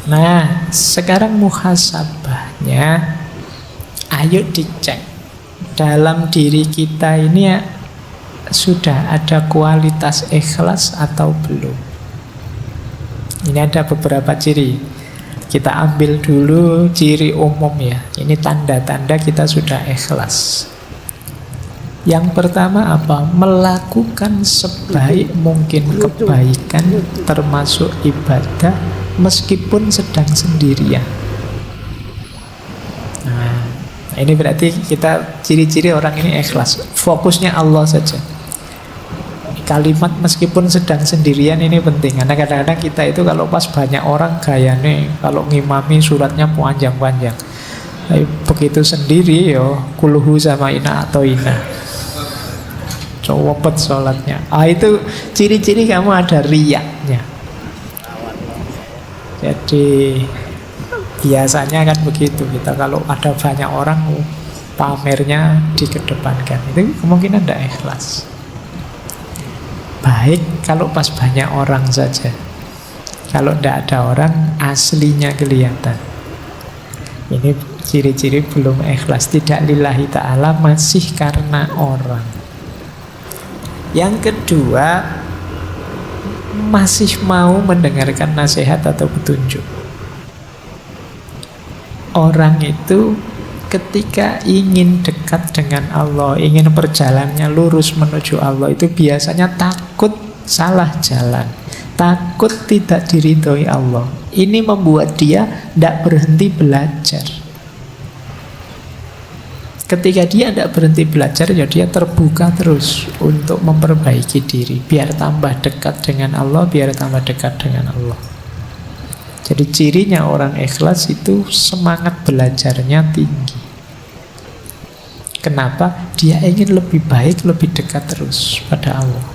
Nah, sekarang muhasabahnya, ayo dicek dalam diri kita ini ya, sudah ada kualitas ikhlas atau belum. Ini ada beberapa ciri. Kita ambil dulu ciri umum ya. Ini tanda-tanda kita sudah ikhlas. Yang pertama apa? Melakukan sebaik mungkin kebaikan termasuk ibadah meskipun sedang sendirian. Nah, ini berarti kita ciri-ciri orang ini ikhlas. Fokusnya Allah saja. Kalimat meskipun sedang sendirian ini penting. Karena kadang-kadang kita itu kalau pas banyak orang gayanya, kalau ngimami suratnya panjang-panjang. Tapi begitu sendiri yo kuluhu sama ina atau ina. Cowopet sholatnya. Itu ciri-ciri kamu ada riyaknya. Jadi biasanya kan begitu, kita kalau ada banyak orang pamernya dikedepankan, itu kemungkinan tidak ikhlas. Baik kalau pas banyak orang saja. Kalau tidak ada orang, aslinya kelihatan. Ini ciri-ciri belum ikhlas. Tidak lillahi ta'ala, masih karena orang. Yang kedua, masih mau mendengarkan nasihat atau petunjuk. Orang itu ketika ingin dekat dengan Allah, ingin perjalanannya lurus menuju Allah, itu biasanya takut salah jalan, takut tidak diridhoi Allah. Ini membuat dia tidak berhenti belajar. Ketika dia tidak berhenti belajar, ya dia terbuka terus untuk memperbaiki diri, biar tambah dekat dengan Allah, biar tambah dekat dengan Allah. Jadi cirinya orang ikhlas itu semangat belajarnya tinggi. Kenapa? Dia ingin lebih baik, lebih dekat terus pada Allah.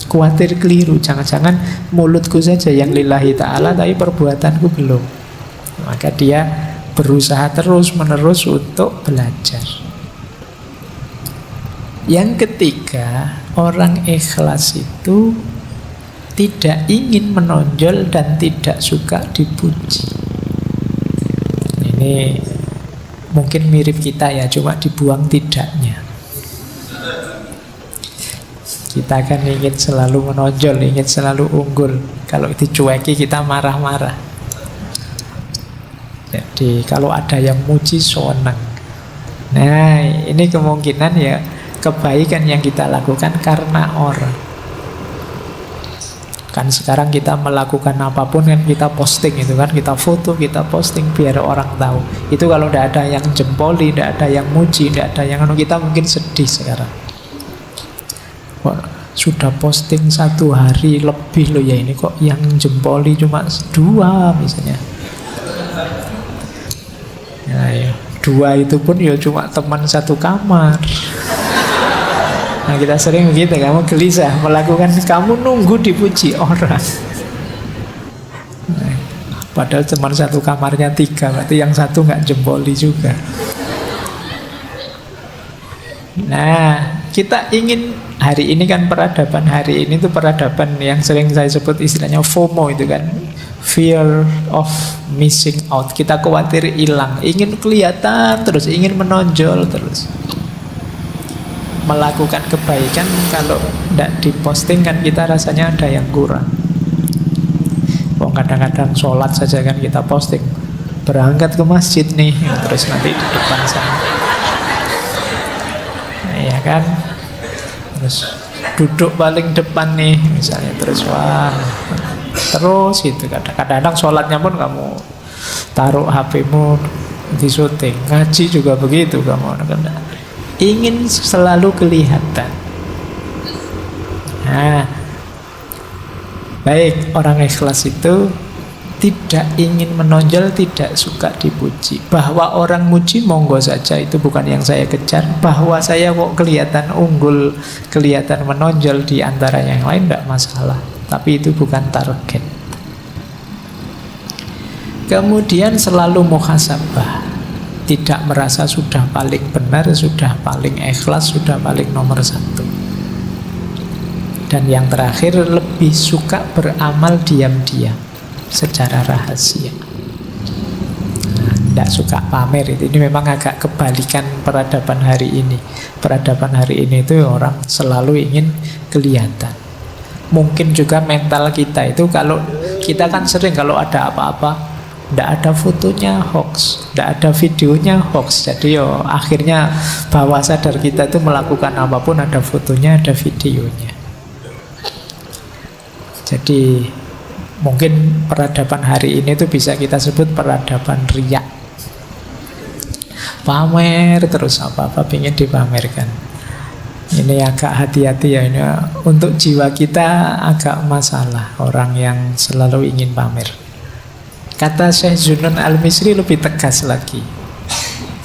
Khawatir keliru, jangan-jangan mulutku saja yang lillahi ta'ala, tapi perbuatanku belum. Maka dia berusaha terus-menerus untuk belajar. Yang ketiga, orang ikhlas itu tidak ingin menonjol dan tidak suka dipuji. Ini mungkin mirip kita ya, cuma dibuang tidaknya. Kita kan ingin selalu menonjol, ingin selalu unggul. Kalau dicueki kita marah-marah. Jadi kalau ada yang muji senang. Nah, ini kemungkinan ya kebaikan yang kita lakukan karena orang. Kan sekarang kita melakukan apapun kan kita posting itu kan, kita foto, kita posting biar orang tahu. Itu kalau tidak ada yang jempoli, tidak ada yang muji, tidak ada yang kita mungkin sedih sekarang. Wah, sudah posting 1 hari lebih loh ya, ini kok yang jempoli cuma 2 misalnya. Nah, ya. 2 itu pun ya cuma teman satu kamar. Nah, kita sering begitu, kamu gelisah melakukan, kamu nunggu dipuji orang. Nah, padahal teman satu kamarnya 3, berarti yang satu nggak jempoli juga. Nah, kita ingin hari ini kan peradaban hari ini tuh peradaban yang sering saya sebut istilahnya FOMO itu kan, fear of missing out. Kita khawatir hilang, ingin kelihatan terus, ingin menonjol terus. Melakukan kebaikan kalau tidak diposting kan kita rasanya ada yang kurang. Kadang-kadang sholat saja kan kita posting, berangkat ke masjid nih, terus nanti di depan sana. Nah, ya kan, terus duduk paling depan nih misalnya, terus wah, terus gitu. Kadang-kadang sholatnya pun kamu taruh HP-mu di syuting, ngaji juga begitu kamu. Ingin selalu kelihatan. Nah, baik, orang ikhlas itu tidak ingin menonjol, tidak suka dipuji. Bahwa orang muji monggo saja, itu bukan yang saya kejar. Bahwa saya kok kelihatan unggul, kelihatan menonjol di antara yang lain, tidak masalah. Tapi itu bukan target. Kemudian selalu muhasabah, tidak merasa sudah paling benar, sudah paling ikhlas, sudah paling nomor 1. Dan yang terakhir, lebih suka beramal diam-diam. secara rahasia. Tidak suka pamer itu. Ini memang agak kebalikan peradaban hari ini. Peradaban hari ini itu orang selalu ingin kelihatan. Mungkin juga mental kita itu, kalau kita kan sering kalau ada apa-apa, tidak ada fotonya hoax, tidak ada videonya hoax. Jadi akhirnya bawah sadar kita itu melakukan apapun ada fotonya, ada videonya. Jadi mungkin peradaban hari ini itu bisa kita sebut peradaban riak. Pamer terus apa-apa ingin dipamerkan. Ini agak hati-hati ya, ini untuk jiwa kita agak masalah orang yang selalu ingin pamer. Kata Syekh Zunun Al-Misri lebih tegas lagi.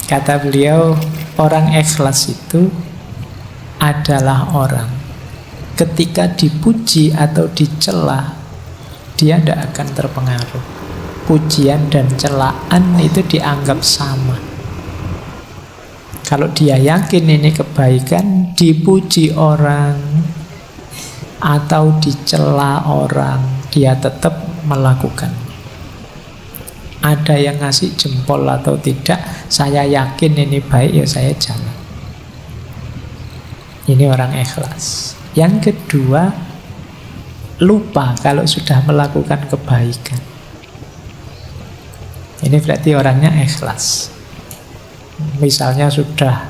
Kata beliau, orang ikhlas itu adalah orang ketika dipuji atau dicela, dia tidak akan terpengaruh. Pujian dan celaan itu dianggap sama. Kalau dia yakin ini kebaikan, dipuji orang atau dicela orang, dia tetap melakukan. Ada yang ngasih jempol atau tidak, saya yakin ini baik, ya saya jalan. Ini orang ikhlas. Yang kedua, lupa kalau sudah melakukan kebaikan. Ini berarti orangnya ikhlas. Misalnya sudah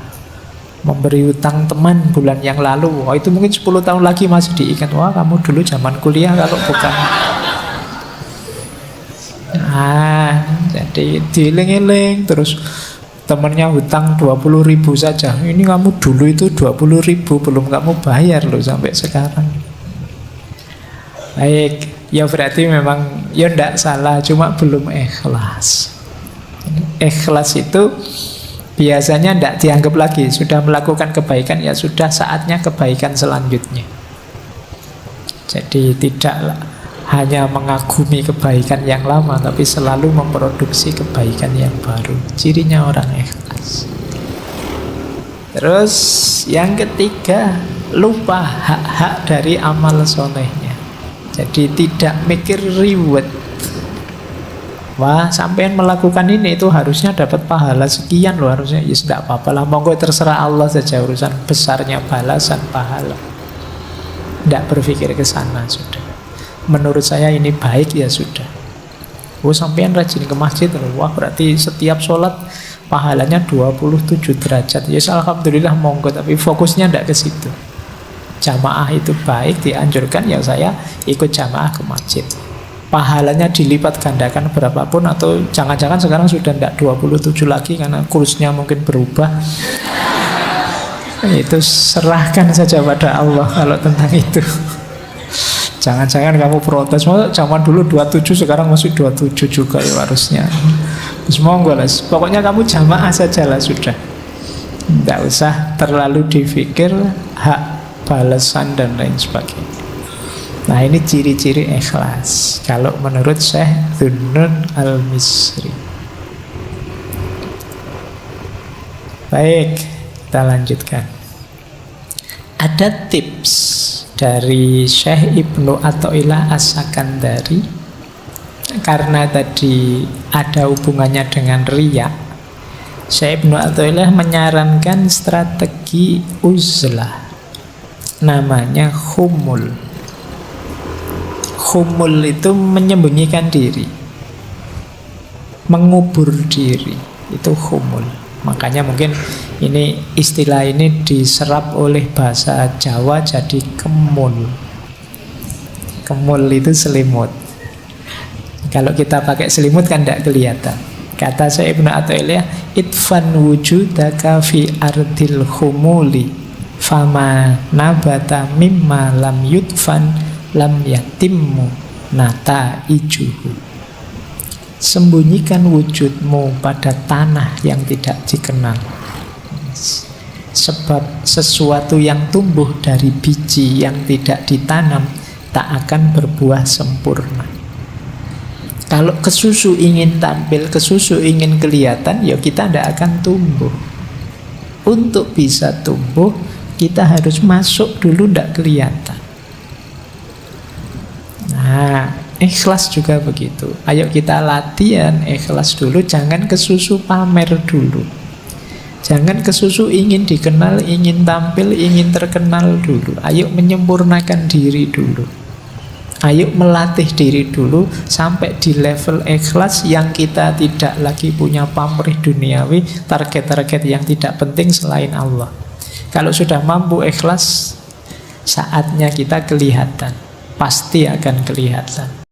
memberi utang teman bulan yang lalu, itu mungkin 10 tahun lagi masih diingat. Wah, kamu dulu zaman kuliah kalau bukan. Jadi dieling-eling terus. Temennya hutang 20.000 saja, ini kamu dulu itu 20.000 belum kamu bayar loh sampai sekarang. Baik, ya berarti memang ya tidak salah, cuma belum ikhlas. Ikhlas itu biasanya tidak dianggap lagi. Sudah melakukan kebaikan, ya sudah saatnya kebaikan selanjutnya. Jadi tidak hanya mengagumi kebaikan yang lama, tapi selalu memproduksi kebaikan yang baru. Cirinya orang ikhlas. Terus yang ketiga, lupa hak-hak dari amal solehnya. Jadi tidak mikir reward. Wah, sampean melakukan ini itu harusnya dapat pahala sekian loh, harusnya. Ya tidak apa-apa lah, monggo terserah Allah saja urusan besarnya balasan pahala. Tidak berpikir ke sana sudah. Menurut saya ini baik, ya sudah. Oh, sampean rajin ke masjid loh. Wah, berarti setiap sholat pahalanya 27 derajat. Ya alhamdulillah, monggo, tapi fokusnya tidak ke situ. Jamaah itu baik, dianjurkan, ya saya ikut jamaah ke masjid. Pahalanya dilipat gandakan berapapun, atau jangan-jangan sekarang sudah tidak 27 lagi karena kursnya mungkin berubah. Itu serahkan saja pada Allah kalau tentang itu. Jangan-jangan kamu protes, zaman dulu 27 sekarang masih 27 juga ya harusnya. Semoga lah, pokoknya kamu jamaah saja lah sudah. Tidak usah terlalu dipikir hak balasan dan lain sebagainya. Nah, ini ciri-ciri ikhlas kalau menurut Syekh Zunun Al-Misri. Baik, kita lanjutkan. Ada tips dari Syekh Ibnu Athaillah As-Sakandari, karena tadi ada hubungannya dengan riya. Syekh Ibnu Athaillah menyarankan strategi uzlah, namanya khumul. Khumul itu menyembunyikan diri, mengubur diri, itu khumul. Makanya mungkin ini istilah ini diserap oleh bahasa Jawa jadi kemul. Kemul itu selimut. Kalau kita pakai selimut kan tidak kelihatan. Kata Syekh Ibnu Athaillah, itfan wujudaka fi ardil khumuli fama nabata mimma lam yudfan lam yatimmu nata ijuhu. Sembunyikan wujudmu pada tanah yang tidak dikenal, sebab sesuatu yang tumbuh dari biji yang tidak ditanam tak akan berbuah sempurna. Kalau kesusu ingin tampil, kesusu ingin kelihatan, ya kita tidak akan tumbuh. Untuk bisa tumbuh, kita harus masuk dulu, tidak kelihatan. Nah, Ikhlas juga begitu. Ayo kita latihan ikhlas dulu, jangan kesusu pamer dulu. Jangan kesusu ingin dikenal, ingin tampil, ingin terkenal dulu. Ayo menyempurnakan diri dulu. Ayo melatih diri dulu sampai di level ikhlas yang kita tidak lagi punya pamrih duniawi, target-target yang tidak penting selain Allah. Kalau sudah mampu ikhlas, saatnya kita kelihatan. Pasti akan kelihatan.